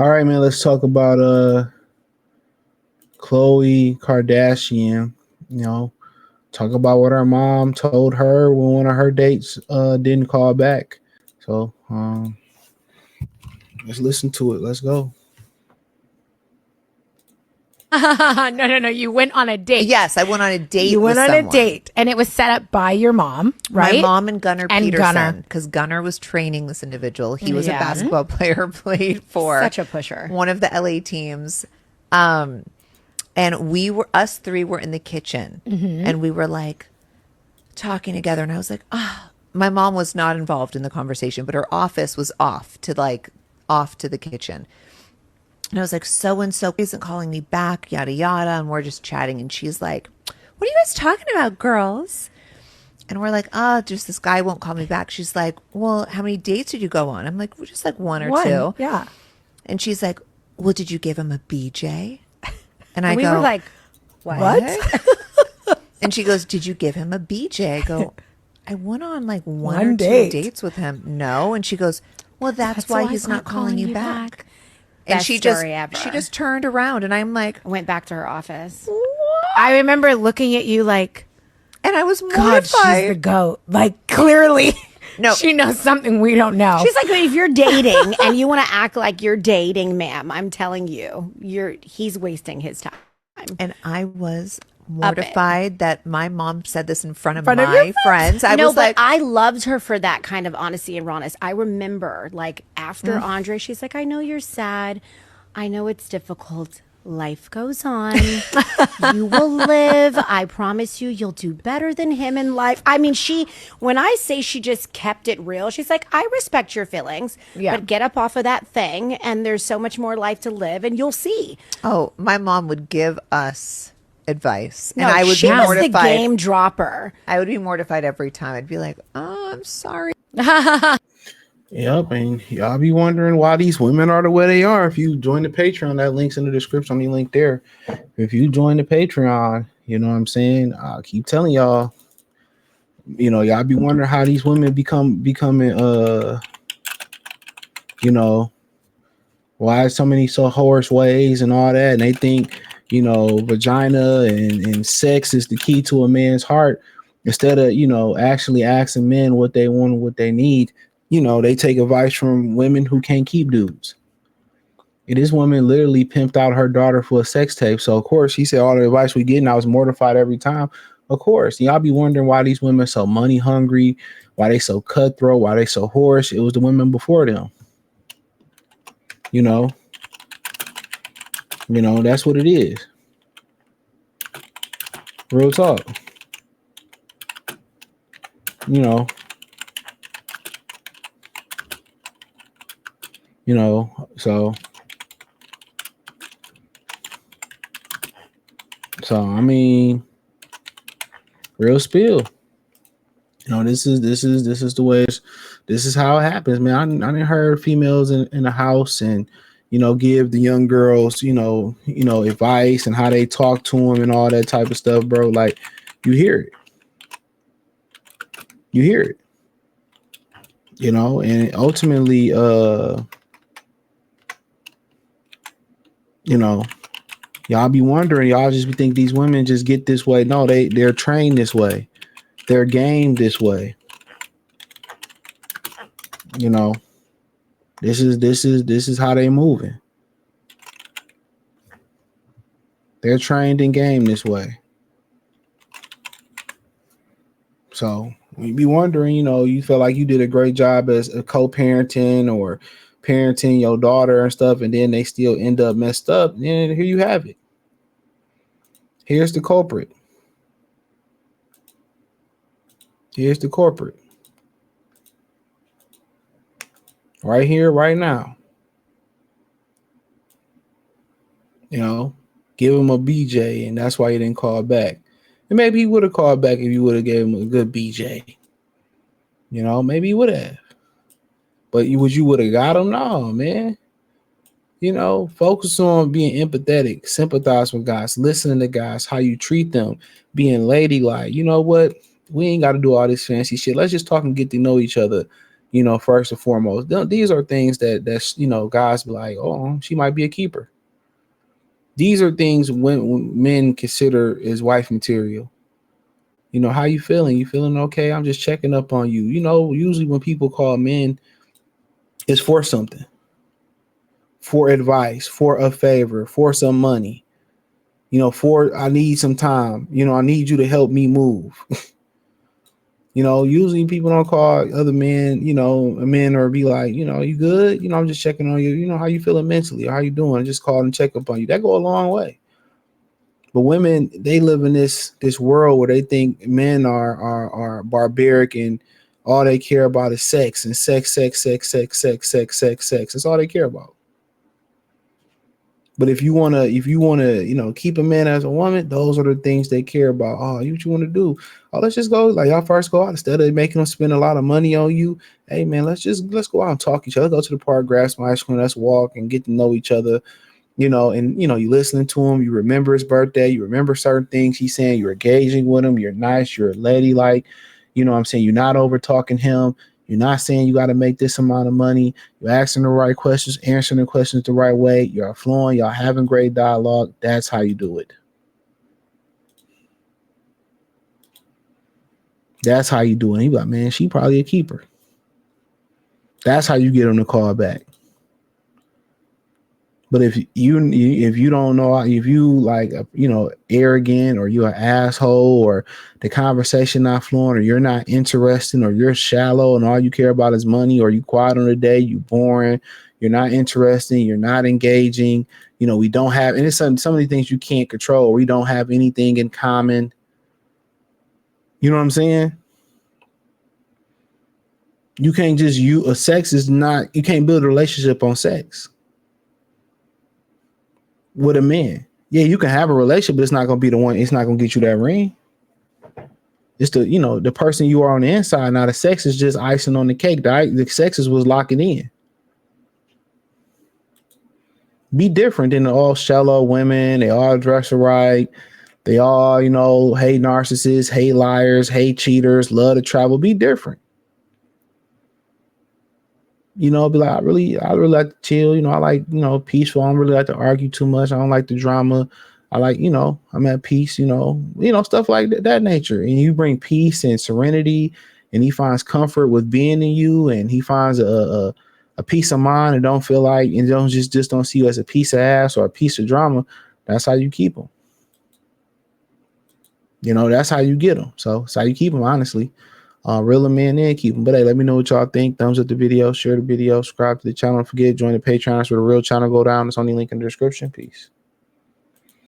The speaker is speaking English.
All right, man. Let's talk about Khloé Kardashian. You know, talk about what her mom told her when one of her dates didn't call back. So let's listen to it. Let's go. No. You went on a date. Yes, I went on a date. You went with on someone. a date, and it was set up by your mom, right? My mom and Gunnar And Peterson, Gunnar. because Gunnar was training this individual. He was a Yeah. basketball player, played for Such a pusher. one of the LA teams. And us three were in the kitchen, and we were like talking together. And I was like, my mom was not involved in the conversation, but her office was off to the kitchen. And I was like, so-and-so isn't calling me back, yada, yada. And we're just chatting. And she's like, what are you guys talking about, girls? And we're like, just this guy won't call me back. She's like, well, how many dates did you go on? I'm like, well, just like one or two. Yeah. And she's like, well, did you give him a BJ? And I we go, were like, what? And she goes, did you give him a BJ? I go, I went on like one or date. two dates with him. No. And she goes, well, that's why he's not calling you back. And Best she story ever. turned around, and I'm like, Went back to her office. I remember looking at you like, and I was God, she's the mortified. goat. Like, clearly, No. she knows something we don't know. She's like, if you're dating and you want to act like you're dating, ma'am, I'm telling you, he's wasting his time. And I was mortified that my mom said this in front of your my friends. I No, was but like, I loved her for that kind of honesty and rawness. I remember, like, after Andre, she's like, I know you're sad. I know it's difficult. Life goes on. You will live. I promise you, you'll do better than him in life. I mean, when I say she just kept it real, she's like, I respect your feelings, Yeah. but get up off of that thing, and there's so much more life to live, and you'll see. oh, my mom would give us advice, No, and I would she be was mortified. the game dropper. I would be mortified every time. I'd be like, oh, I'm sorry. Yep, and y'all be wondering why these women are the way they are. If you join the Patreon, that link's in the description. The link there. If you join the Patreon, you know what I'm saying. I'll keep telling y'all. You know, y'all be wondering how these women becoming. You know, why so many so horse ways and all that, and they think vagina and sex is the key to a man's heart. Instead of actually asking men what they want and what they need. They take advice from women who can't keep dudes. And this woman literally pimped out her daughter for a sex tape. So, of course, she said all the advice we get, and I was mortified every time. Of course. Y'all be wondering why these women so money hungry, why they so cutthroat, why they so horse. It was the women before them. That's what it is. Real talk. So I mean, real spill. This is the way this is how it happens, man. I didn't heard females in the house and give the young girls advice and how they talk to them and all that type of stuff, bro. Like you hear it, and ultimately y'all be wondering, y'all just think these women just get this way. No, they're trained this way. They're gamed this way. This is how they moving. They're trained and gamed this way. So you be wondering, you feel like you did a great job as a co-parenting or parenting your daughter and stuff, and then they still end up messed up. And here you have it. Here's the culprit. Here's the corporate. Right here, right now. Give him a BJ, and that's why he didn't call back. And maybe he would have called back if you would have gave him a good BJ. Maybe he would have. But you would have got him? No, man. Focus on being empathetic, sympathize with guys, listening to guys, how you treat them, being ladylike. You know what? We ain't got to do all this fancy shit. Let's just talk and get to know each other. first and foremost. These are things that's guys be like, oh, she might be a keeper. These are things when men consider as wife material. How you feeling? You feeling okay? I'm just checking up on you. Usually when people call men, it's for something, for advice, for a favor, for some money, for I need some time. I need you to help me move. Usually people don't call other men, men or be like, you good? I'm just checking on you. How you feeling mentally? Or how you doing? Just call and check up on you. That go a long way. But women, they live in this world where they think men are barbaric and all they care about is sex and sex. That's all they care about. But if you wanna, keep a man as a woman, those are the things they care about. Oh, what you want to do? Oh, let's just go. Like y'all first go out instead of making them spend a lot of money on you. Hey man, let's go out and talk to each other. Go to the park, grab some ice cream, let's walk and get to know each other. And you listening to him, you remember his birthday, you remember certain things he's saying, you're engaging with him, you're nice, you're a ladylike, what I'm saying, you're not over talking him, you're not saying you got to make this amount of money, you're asking the right questions, answering the questions the right way, you're flowing, y'all having great dialogue. That's how you do it. That's how you do it. And you like, man, she probably a keeper. That's how you get him to call back. But if you don't know, if you like, arrogant or you're an asshole or the conversation not flowing or you're not interesting or you're shallow and all you care about is money or you quiet on the day, you boring, you're not interesting, you're not engaging, we don't have, and it's some of the things you can't control. We don't have anything in common. You know what I'm saying? You can't just, sex is not, you can't build a relationship on sex. With a man, yeah, you can have a relationship, but it's not gonna be the one. It's not gonna get you that ring. It's the person you are on the inside. Now the sex is just icing on the cake. The sex is what's locking in. Be different than the all shallow women. They all dress right. They all hate narcissists, hate liars, hate cheaters, love to travel. Be different. Be like, I really like to chill. I like, peaceful. I don't really like to argue too much. I don't like the drama. I like, I'm at peace, stuff like that nature. And you bring peace and serenity and he finds comfort with being in you and he finds a peace of mind and don't feel like, and don't just don't see you as a piece of ass or a piece of drama. That's how you keep them. That's how you get them. So that's how you keep them, honestly. Reel them in, keep them. But hey, let me know what y'all think. Thumbs up the video, share the video, subscribe to the channel. Don't forget, join the Patreon. That's where the real channel go down. It's on the link in the description. Peace.